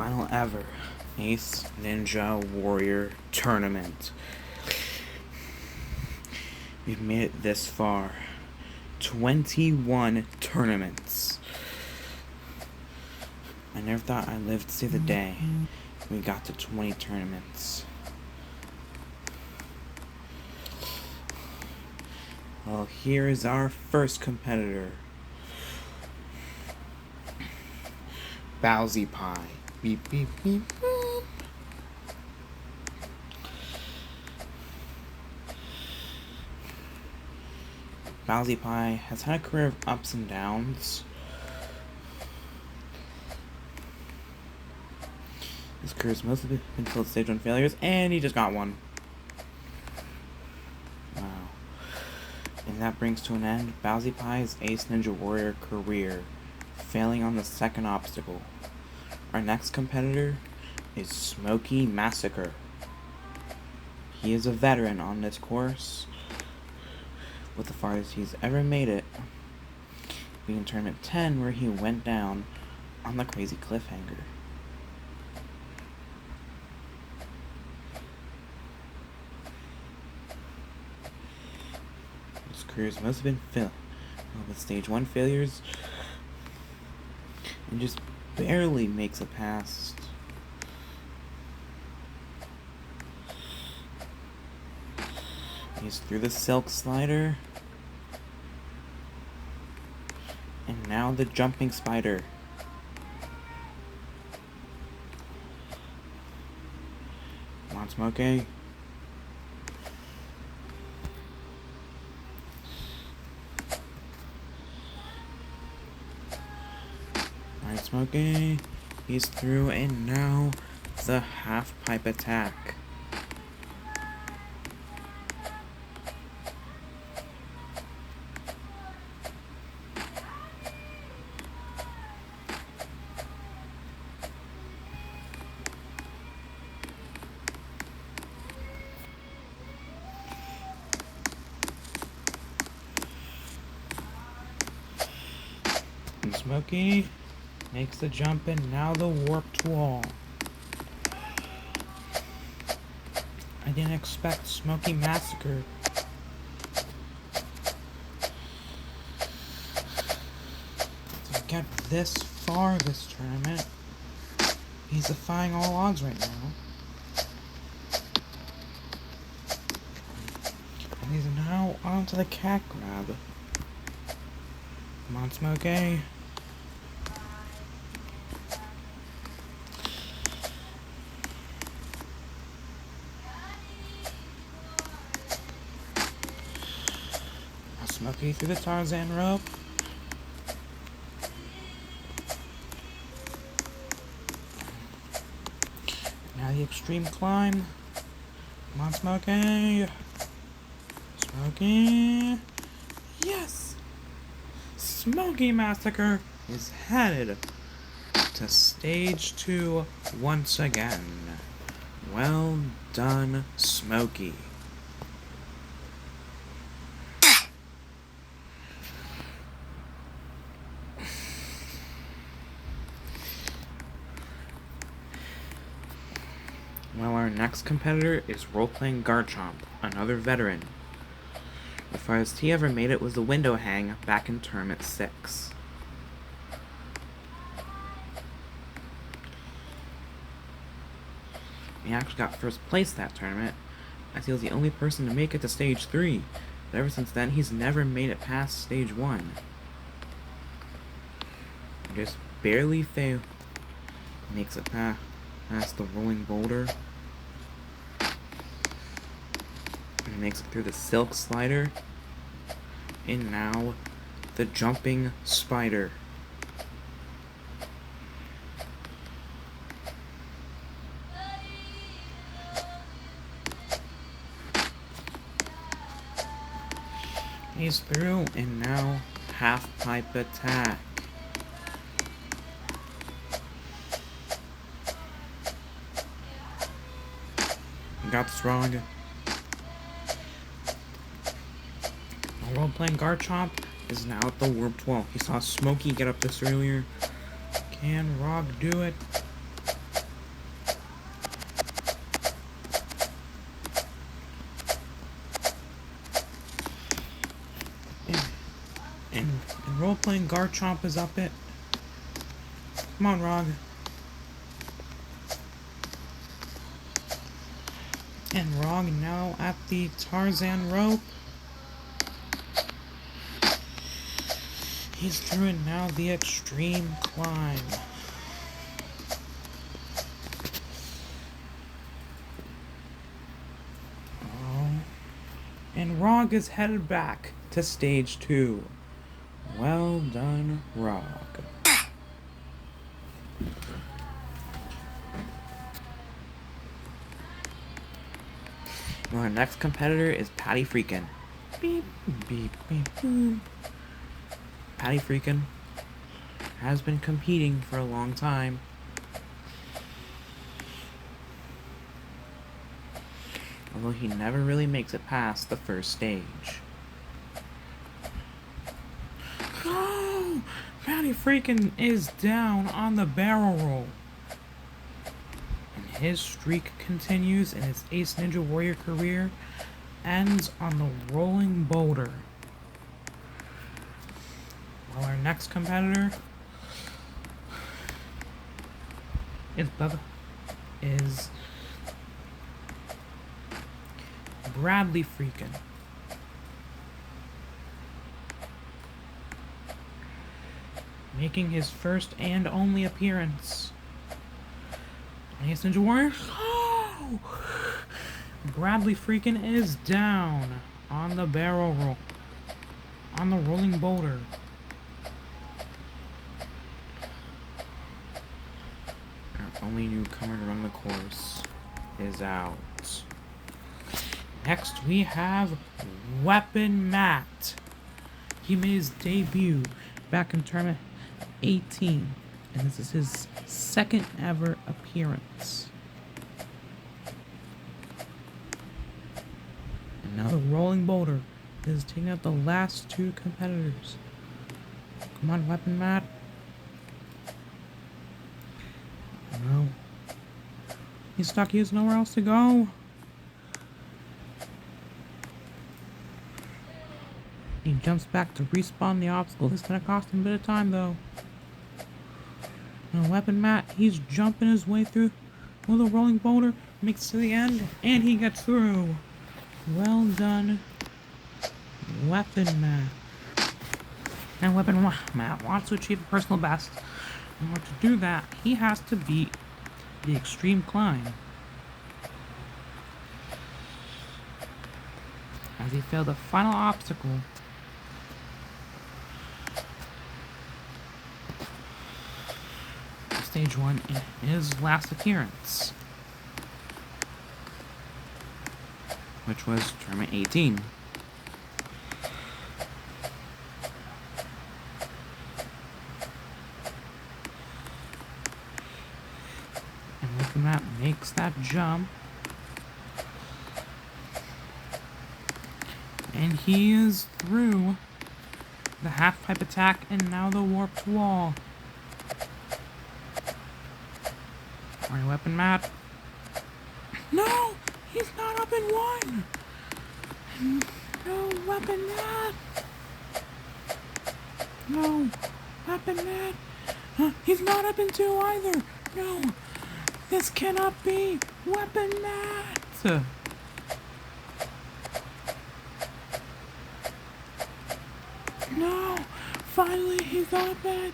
final ever Ace Ninja Warrior tournament. We've made it this far. 21 tournaments. I never thought I'd live to see the day we got to 20 tournaments. Well, here is our first competitor. Bowsy Pie. Beep, beep, beep, boop. Bowsy Pie has had a career of ups and downs. His career's mostly been filled with stage 1 failures, and he just got one. Wow. And that brings to an end Bowsy Pie's Ace Ninja Warrior career, failing on the second obstacle. Our next competitor is Smokey Massacre. He is a veteran on this course, with the farthest he's ever made it being in Tournament 10, where he went down on the crazy cliffhanger. His career's mostly been filled with stage 1 failures and just barely makes it past. He's through the silk slider, and now the jumping spider. Come on, Smokey. Alright, Smokey. He's through, and now the half pipe attack. And Smokey makes the jump, and now the warped wall. I didn't expect Smokey Massacre to get this far this tournament. He's defying all odds right now. And he's now onto the cat grab. Come on, Smokey. Smokey through the Tarzan rope. Now the extreme climb. Come on, Smokey. Smokey. Yes! Smokey Massacre is headed to stage 2 once again. Well done, Smokey. Well, our next competitor is Roleplaying Garchomp, another veteran. The farthest he ever made it was the window hang back in Tournament 6. He actually got first place that tournament, as he was the only person to make it to stage 3, but ever since then he's never made it past stage 1. He just barely failed. Makes it past the rolling boulder. And makes it through the silk slider. And now the jumping spider. He's through, and now half pipe attack. Got this wrong. Roleplaying Garchomp is now at the warped wall. He saw Smokey get up this earlier. Can Rob do it? playing Garchomp is up it. Come on, Rog. And Rog now at the Tarzan rope. He's through it now, the extreme climb. Oh. And Rog is headed back to stage 2. Well done, Rog. Our next competitor is Patty Freakin'. Beep, beep, beep, boom. Patty Freakin' has been competing for a long time. Although he never really makes it past the first stage. Oh! Patty Freakin' is down on the barrel roll. His streak continues and his Ace Ninja Warrior career ends on the rolling boulder. While our next competitor is Bradley Freakin'. Making his first and only appearance. Ace Ninja Warrior. Oh! Bradley Freakin' is down on the barrel roll. On the rolling boulder. Our only newcomer to run the course is out. Next we have Weapon Matt. He made his debut back in tournament 18. And this is his second ever appearance. And now the rolling boulder is taking out the last 2 competitors. Come on, Weapon Matt. No. He's stuck. He has nowhere else to go. He jumps back to respawn the obstacle. This is going to cost him a bit of time, though. Now, Weapon Matt, he's jumping his way through with a rolling boulder, makes it to the end, and he gets through. Well done, Weapon Matt. And Weapon Matt wants to achieve a personal best. In order to do that, he has to beat the extreme climb. As he failed the final obstacle, Stage 1 in his last appearance, which was Tournament 18. And Weapon Matt makes that jump. And he is through the half-pipe attack and now the warped wall. Alright, Weapon Matt. No! He's not up in 1! No, Weapon Matt! No, Weapon Matt! He's not up in 2 either! No! This cannot be! Weapon Matt! No! Finally, he's up it!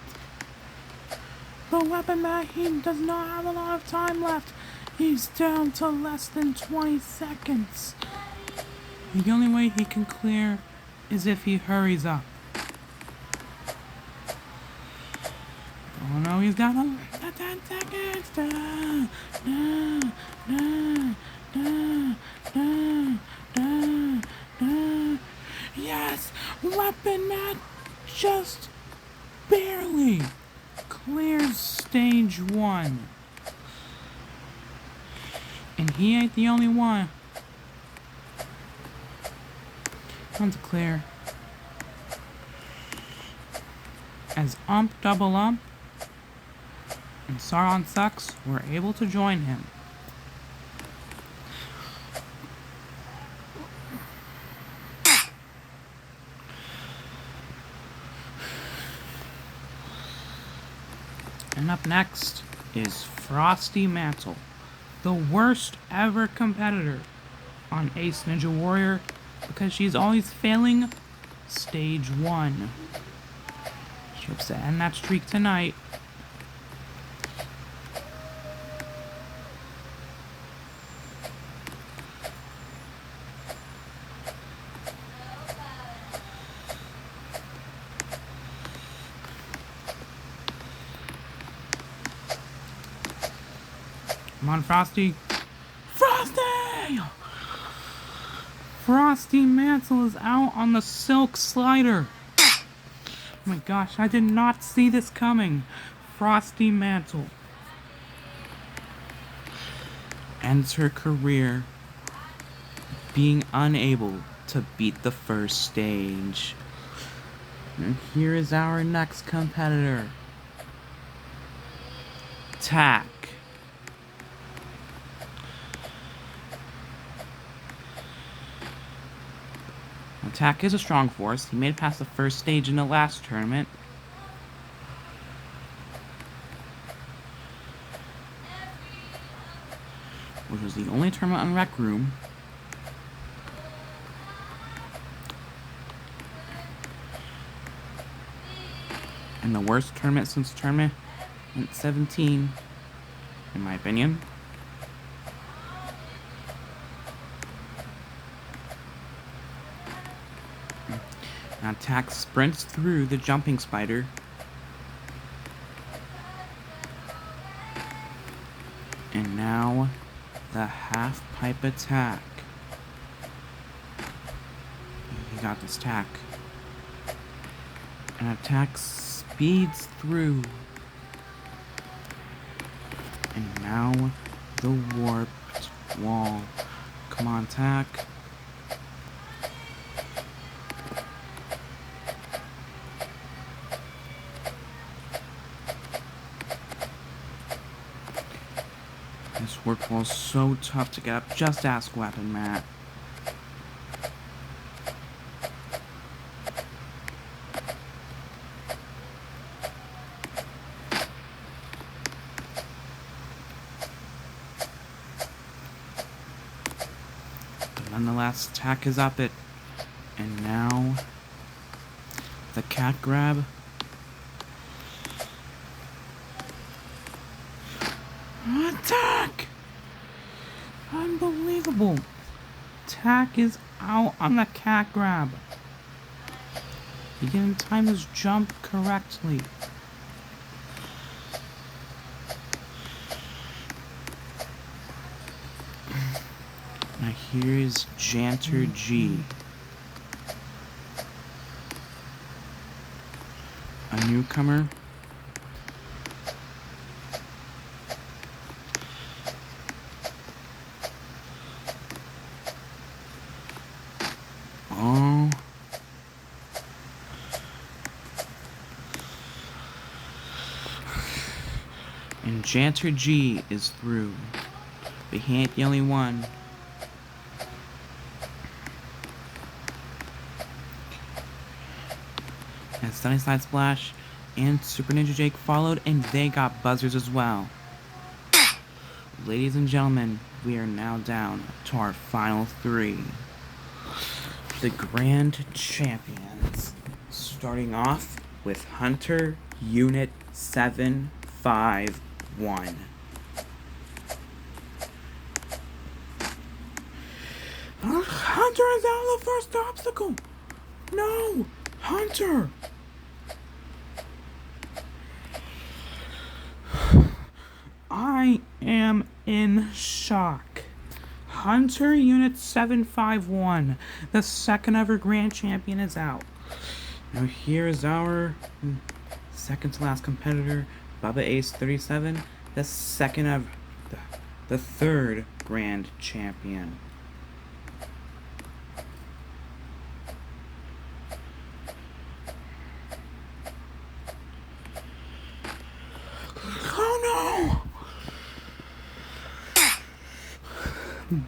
But Weapon Matt, he does not have a lot of time left. He's down to less than 20 seconds. The only way he can clear is if he hurries up. Oh no, he's down to 10 seconds. Yes! Weapon Matt just barely clears stage 1. And he ain't the only one. Time to clear. As Double Ump and Sauron Sucks were able to join him. And up next is Frosty Mantle, the worst ever competitor on Ace Ninja Warrior because she's always failing stage 1. She hopes to end that streak tonight. Come on, Frosty. Frosty! Frosty Mantle is out on the Silk Slider. Oh my gosh, I did not see this coming. Frosty Mantle ends her career being unable to beat the first stage. And here is our next competitor, Tak. Tak is a strong force. He made it past the first stage in the last tournament. Which was the only tournament on Rec Room. And the worst tournament since tournament 17, in my opinion. Now Tak sprints through the jumping spider. And now the half pipe attack. He got this Tak. And Tak speeds through. And now the warped wall. Come on, Tak. This warped wall is so tough to get up. Just ask Weapon Matt. But nonetheless, Tak is up it. And now the cat grab. Tak! Unbelievable. Tak is out on the cat grab. He didn't time his jump correctly. Now here is Janter G. A newcomer. Oh. And Janter G is through. But he ain't the only one. And Sunnyside Splash and Super Ninja Jake followed, and they got buzzers as well. Ladies and gentlemen, we are now down to our final 3. The Grand Champions. Starting off with Hunter Unit 751. Hunter is out of the first obstacle! No! Hunter! I am in shock. Hunter Unit 751, the second ever Grand Champion, is out. Now here is our second to last competitor, Bubba Ace 37, the third Grand Champion.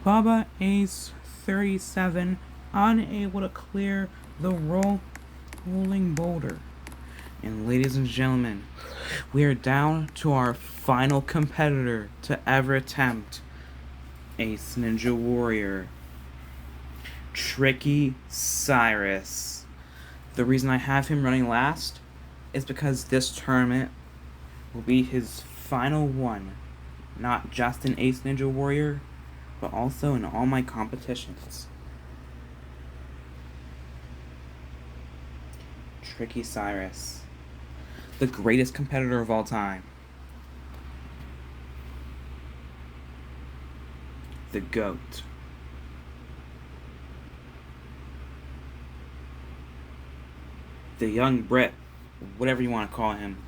Bubba Ace 37 unable to clear the rolling boulder. And ladies and gentlemen, we are down to our final competitor to ever attempt Ace Ninja Warrior, Tricky Cyrus. The reason I have him running last is because this tournament will be his final one, not just in Ace Ninja Warrior, but also in all my competitions. Tricky Cyrus, the greatest competitor of all time. The GOAT. The young Brit, whatever you want to call him.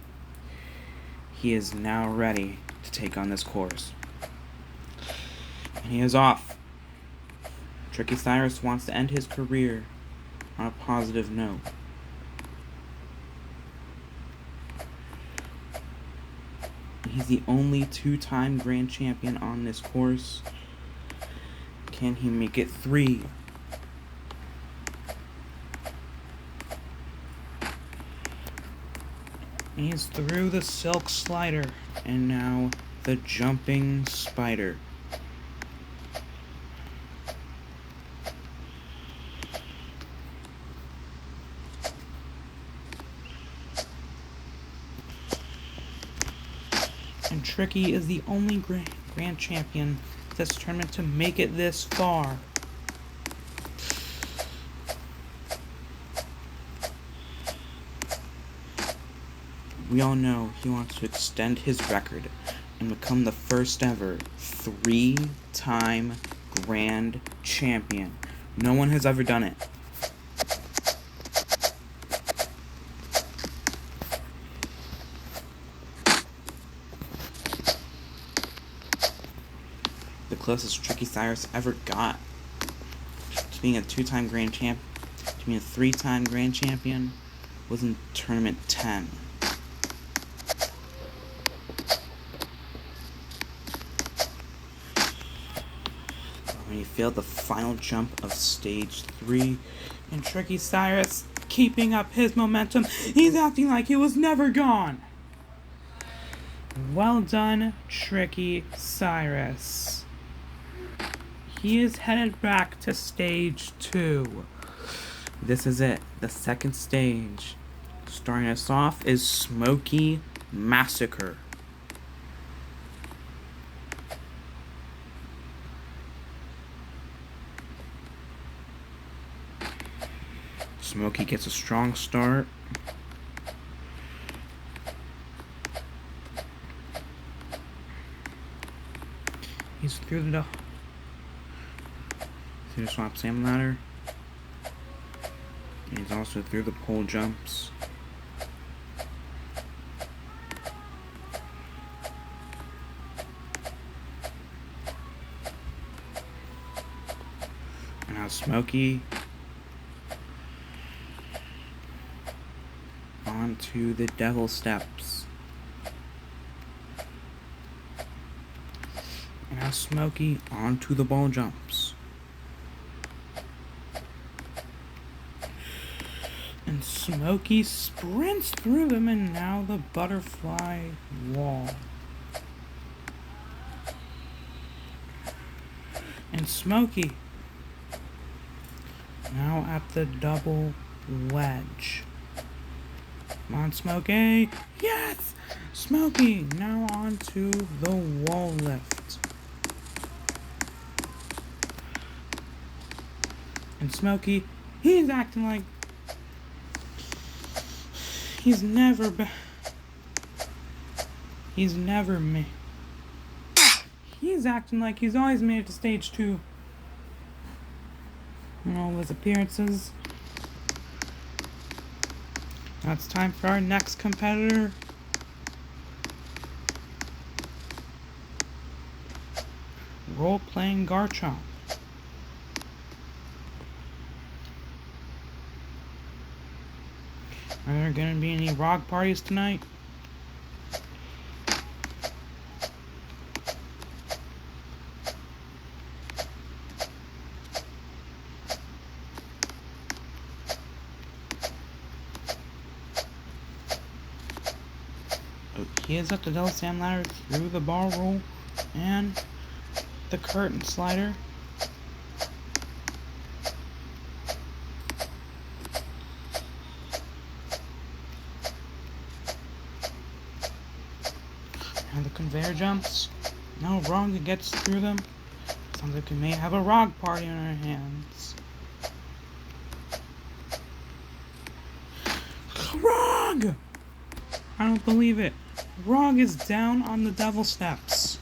He is now ready to take on this course. And he is off. Tricky Cyrus wants to end his career on a positive note. He's the only two-time grand champion on this course. Can he make it 3? He's through the silk slider, and now the jumping spider. And Tricky is the only grand champion this tournament to make it this far. We all know he wants to extend his record and become the first ever 3-time grand champion. No one has ever done it. The closest Tricky Cyrus ever got to being a 2-time grand champ, to being a 3-time grand champion, was in tournament 10. When he failed the final jump of stage 3, and Tricky Cyrus, keeping up his momentum, he's acting like he was never gone. Well done, Tricky Cyrus. He is headed back to stage 2. This is it, the second stage. Starting us off is Smoky Massacre. Smoky gets a strong start. He's through the swap Sam ladder. And he's also through the pole jumps. And now Smoky onto the devil steps. And now Smoky onto the ball jumps. And Smoky sprints through them, and now the butterfly wall. And Smoky now at the double wedge. Come on, Smoky. Yes! Smoky now onto the wall lift. And Smoky, he's acting like he's never made. He's acting like he's always made it to stage 2 in all his appearances. Now it's time for our next competitor. Role-playing Garchomp. Are there going to be any ROG parties tonight? He is up the double slam ladder through the bar roll and the curtain slider. And the conveyor jumps. No, wrong, it gets through them. Sounds like we may have a ROG party on our hands. ROG! I don't believe it. ROG is down on the devil steps.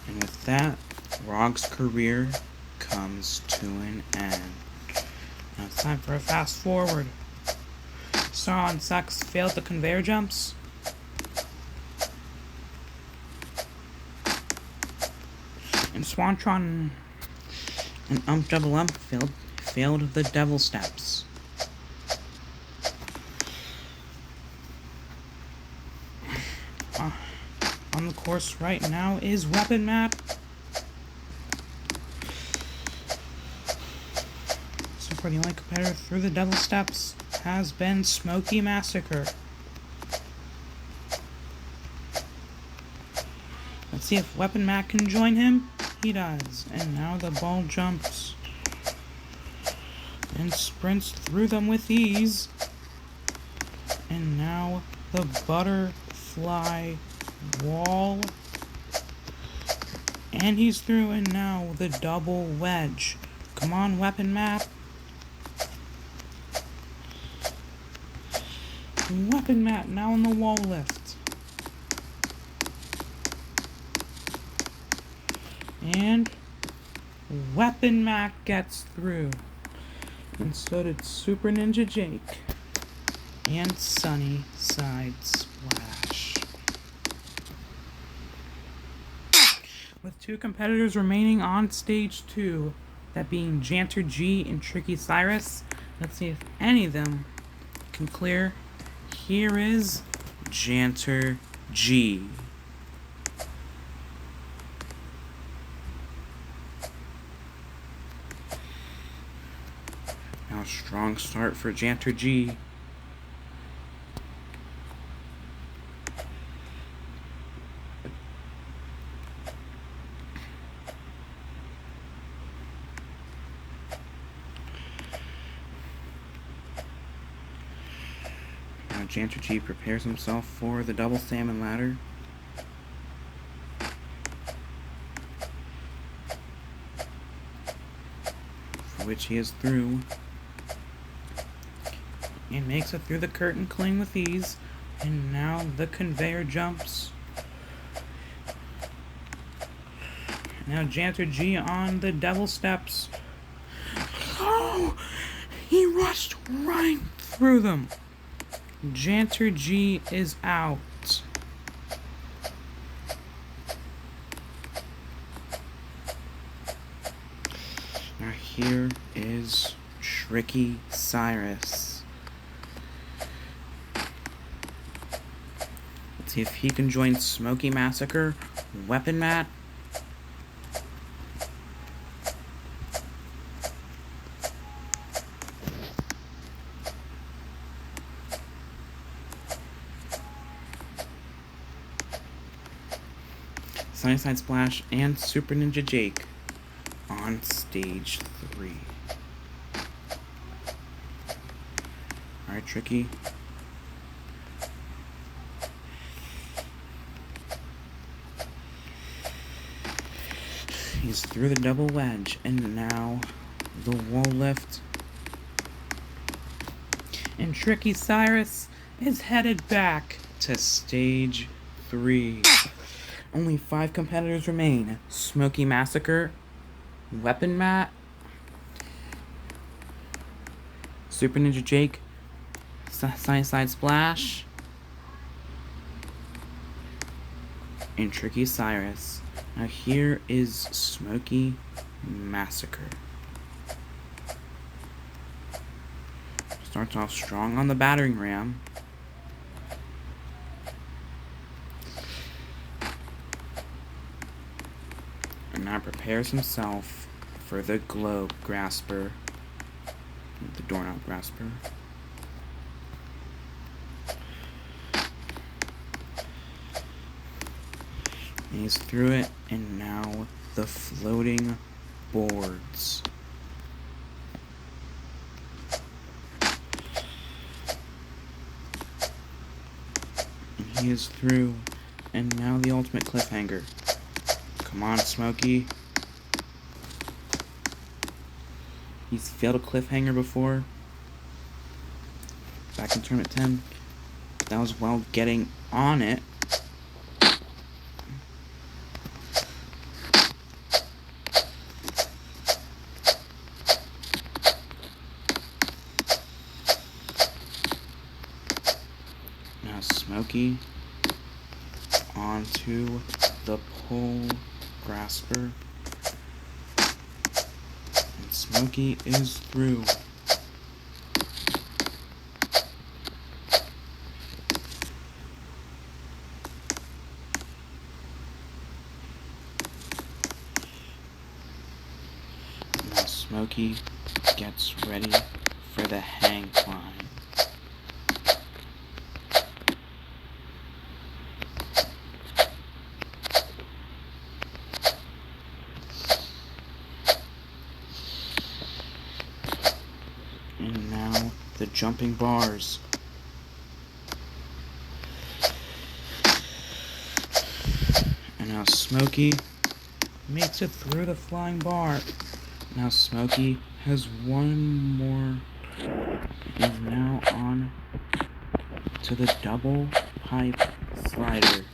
And with that, ROG's career comes to an end. Now it's time for a fast forward. Star on Sex failed the conveyor jumps. And Swantron and Double Ump failed the devil steps. On the course right now is Weapon Matt. So for the only competitor through the devil steps has been Smoky Massacre. Let's see if Weapon Matt can join him. He does. And now the ball jumps and sprints through them with ease. And now the butterfly wall. And he's through, and now the double wedge. Come on, Weapon Matt. Weapon Matt now on the wall lift. And Weapon Matt gets through. And so did Super Ninja Jake. And Sunny Side Splash. With two competitors remaining on stage 2, that being Janter G and Tricky Cyrus. Let's see if any of them can clear. Here is Janter G. Now, strong start for Janter G. Now, Janter G prepares himself for the double salmon ladder. For which he is through. And makes it through the curtain clean with ease. And now the conveyor jumps. Now Janter G on the devil steps. Oh! He rushed right through them. Janter G is out. Now here is Tricky Cyrus. Let's see if he can join Smoky Massacre, Weapon Matt. Sunny Side Splash and Super Ninja Jake on stage 3. Alright, Tricky. He's through the double wedge, and now the wall lift. And Tricky Cyrus is headed back to stage 3. Only 5 competitors remain. Smoky Massacre, Weapon Matt, Super Ninja Jake, Sunny Side Splash, and Tricky Cyrus. Now here is Smoky Massacre. Starts off strong on the battering ram. And now prepares himself for the globe grasper. The doorknob grasper. And he's through it, and now the floating boards. And he is through, and now the ultimate cliffhanger. Come on, Smokey. He's failed a cliffhanger before. Back in Tournament 10. That was while getting on it. Now Smokey onto the pole grasper. And Smokey is through. Now Smokey gets ready for the hang climb. And now the jumping bars. And now Smokey makes it through the flying bar. Now Smokey has one more. Is now on to the double pipe slider.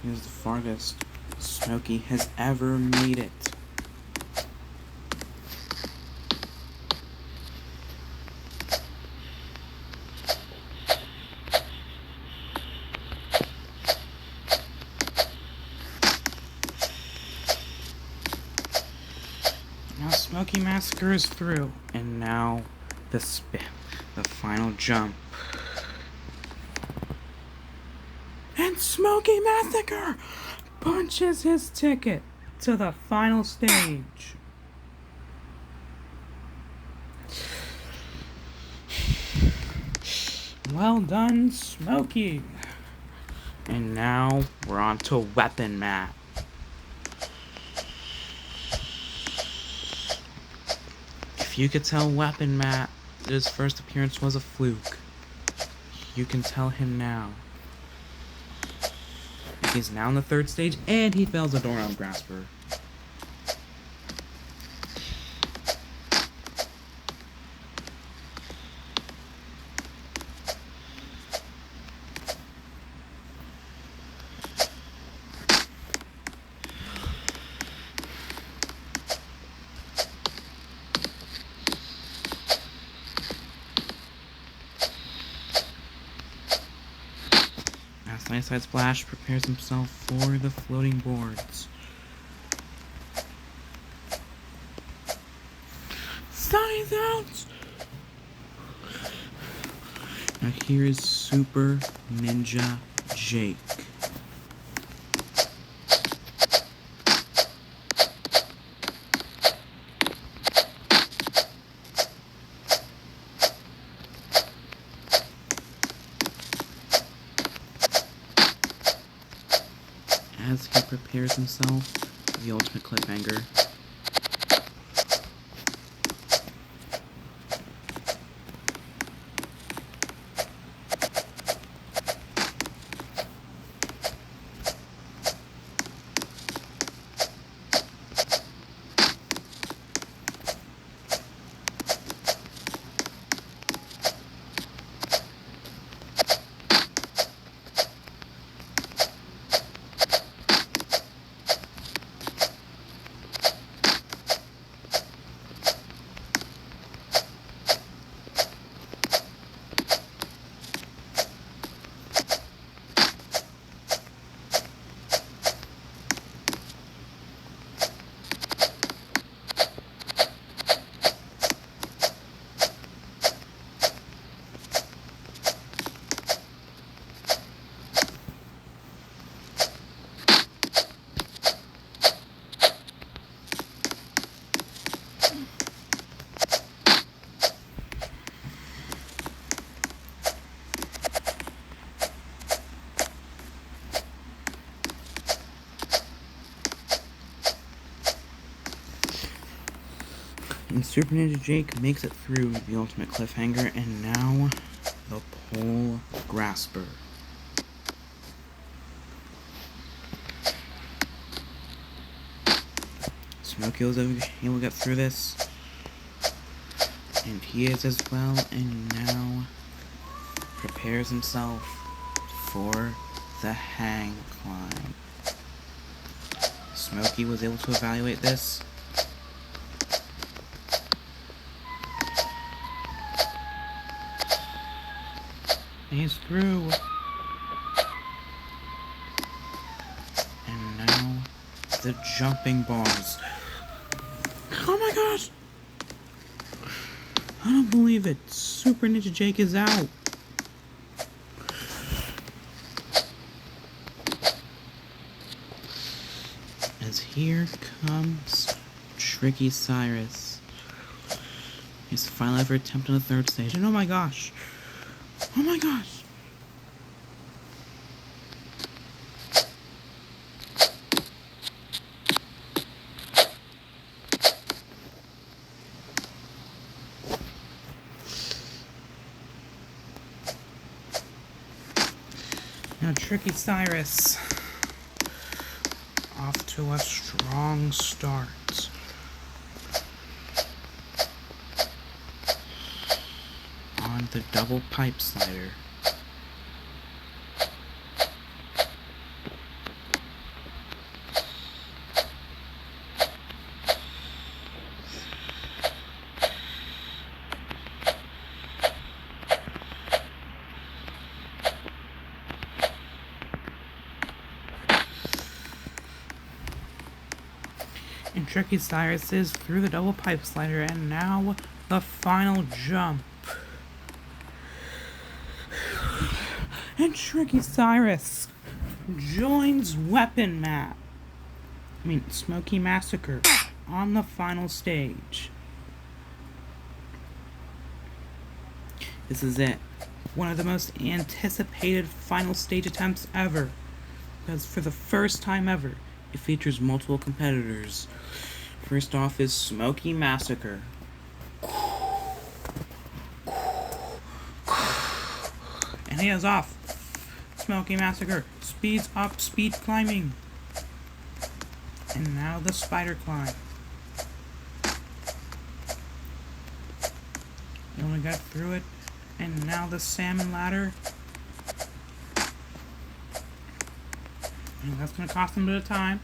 Is the farthest Smokey has ever made it. Now Smokey Massacre is through, and now the final jump. And Smokey Massacre punches his ticket to the final stage. Well done, Smokey. And now we're on to Weapon Matt. If you could tell Weapon Matt that his first appearance was a fluke, you can tell him now. He's now in the third stage, and he fails the doorknob grasper. Nightside Splash prepares himself for the floating boards. Sunny's out! Now here is Super Ninja Jake. As he prepares himself for the ultimate cliffhanger. And Super Ninja Jake makes it through the ultimate cliffhanger, and now the Pole Grasper. Smokey was able to get through this, and he is as well, and now prepares himself for the hang climb. Smokey was able to evaluate this. He's through. And now the jumping bars. Oh my gosh! I don't believe it. Super Ninja Jake is out. As here comes Tricky Cyrus. His final ever attempt on the third stage. And oh my gosh! Oh my gosh! Now Tricky Cyrus off to a strong start. On the double pipe slider. And Tricky Cyrus is through the double pipe slider, and now the final jump. And Tricky Cyrus joins Smokey Massacre on the final stage. This is it. One of the most anticipated final stage attempts ever. Because for the first time ever, it features multiple competitors. First off is Smokey Massacre. And he is off. Smokey Massacre speeds up, speed climbing. And now the spider climb. You only got through it. And now the salmon ladder. And that's going to cost him a bit of time.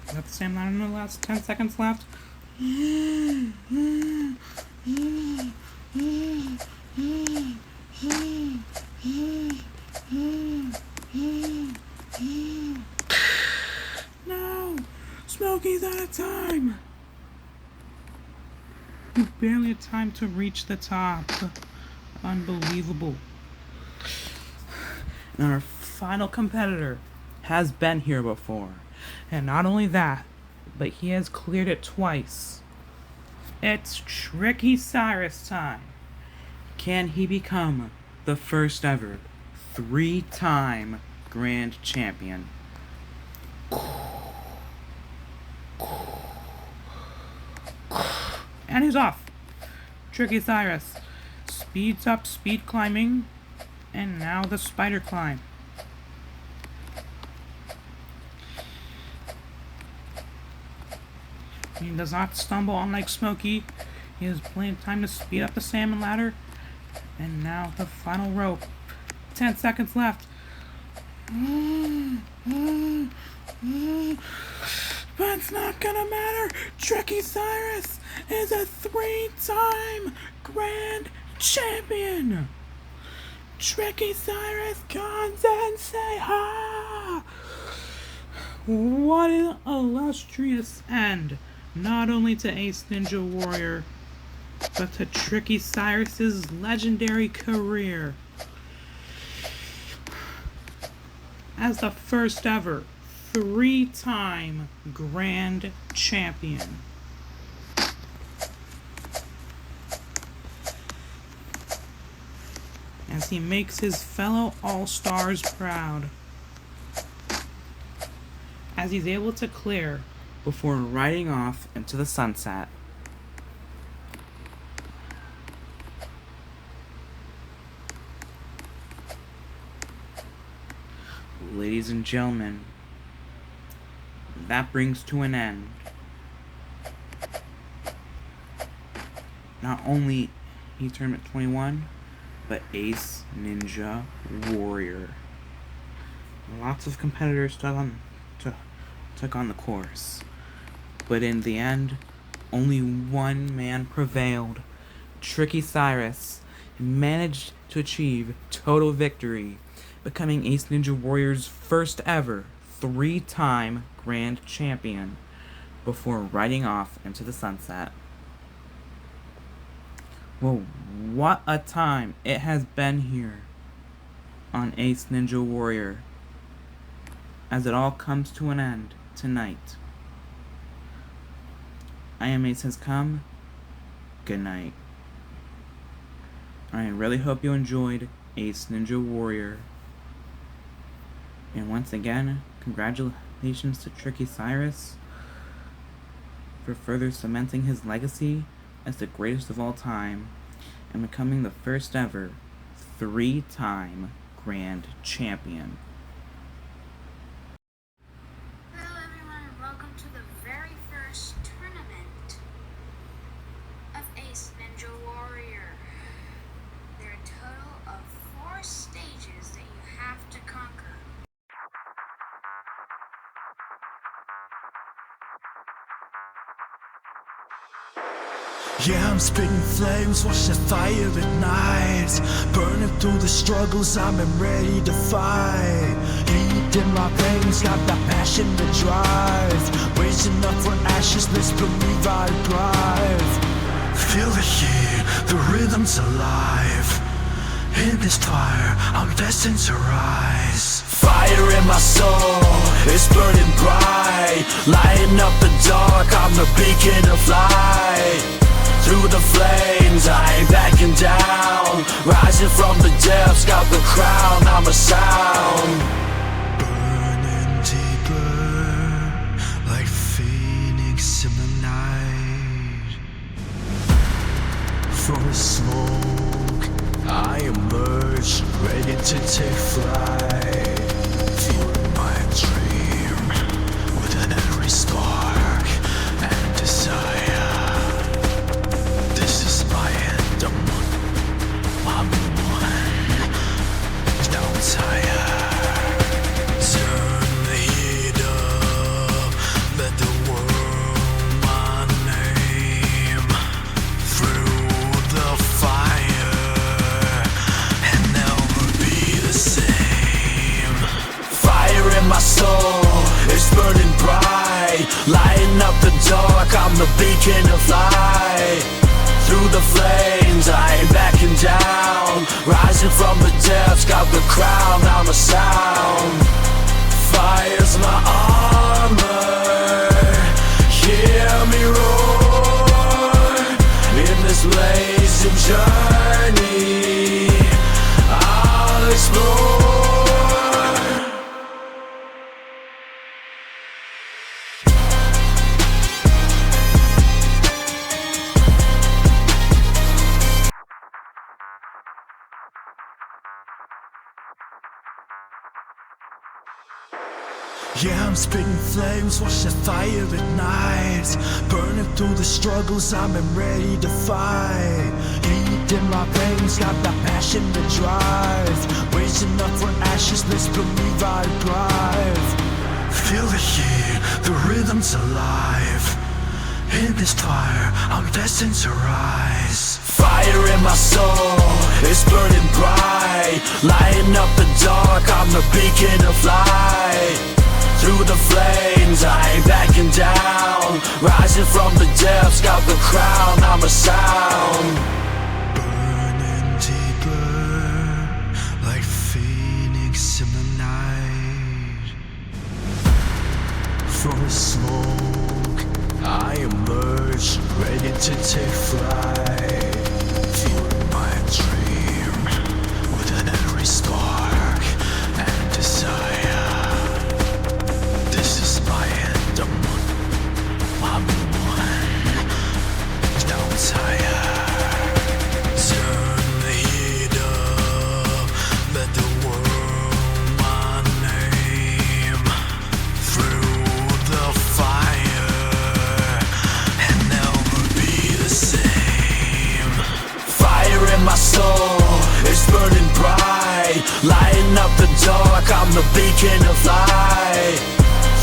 Got the salmon ladder in the last 10 seconds left. No! Smokey's out of time! We barely had time to reach the top. Unbelievable. And our final competitor has been here before. And not only that, but he has cleared it twice. It's Tricky Cyrus time. Can he become the first ever 3-time grand champion? And he's off. Tricky Cyrus speeds up, speed climbing, and now the spider climb. He does not stumble unlike Smokey. He has plenty of time to speed up the salmon ladder. And now the final rope. 10 seconds left. But it's not gonna matter. Tricky Cyrus is a 3-time grand champion. Tricky Cyrus comes and say ha! What an illustrious end, not only to Ace Ninja Warrior, but to Tricky Cyrus's legendary career as the first ever 3-time grand champion. As he makes his fellow All-Stars proud. As he's able to clear before riding off into the sunset. Ladies and gentlemen, that brings to an end not only Heat Tournament 21, but Ace Ninja Warrior. Lots of competitors took on the course, but in the end, only one man prevailed. Tricky Cyrus managed to achieve total victory, becoming Ace Ninja Warrior's first ever 3-time grand champion before riding off into the sunset. Well, what a time it has been here on Ace Ninja Warrior, as it all comes to an end tonight. I am Ace Has Come. Good night. I really hope you enjoyed Ace Ninja Warrior. And once again, congratulations to Tricky Cyrus for further cementing his legacy as the greatest of all time and becoming the first ever 3-time grand champion. Hello everyone and welcome to the very first tournament of Ace Ninja Warrior. There are a total of 4 stages that you have to conquer. Yeah, I'm spitting flames, watch the fire ignite. Burning through the struggles, I'm ready to fight. Heat in my veins, got that passion to drive. Raising up for ashes, let's believe I thrive. Feel the heat, the rhythm's alive. In this fire, I'm destined to rise. Fire in my soul, it's burning bright. Lighting up the dark, I'm the beacon of light. Through the flames, I ain't backing down. Rising from the depths, got the crown, I'm a sound. Burning deeper, like phoenix in the night. From the smoke, I emerge, ready to take flight. Fueling my dream with an every spark and desire. I'm one, don't tire. Turn the heat up, let the world my name. Through the fire, and never be the same. Fire in my soul, it's burning bright. Lighting up the dark, I'm the beacon of light. Through the flames, I ain't backing down. Rising from the depths, got the crown, I'm a sound. Fire's my armor, hear me roar. In this blazing journey, I'll explore. Yeah, I'm spitting flames, watch the fire ignite. Burning through the struggles, I'm ready to fight. Heat in my veins, got that passion to drive. Raising up for ashes, let's believe I thrive. Feel the heat, the rhythm's alive. In this fire, I'm destined to rise. Fire in my soul, it's burning bright. Lighting up the dark, I'm the beacon of light. Through the flames, I ain't backing down. Rising from the depths, got the crown, I'm a sound. Burning deeper, like phoenix in the night. From the smoke, I emerge, ready to take flight. Fueling my dream with an every spark and desire. This is my end, the beacon of light.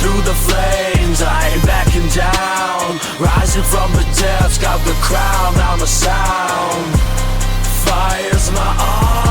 Through the flames, I ain't backing down. Rising from the depths, got the crown, I'm a sound. Fire's my arm.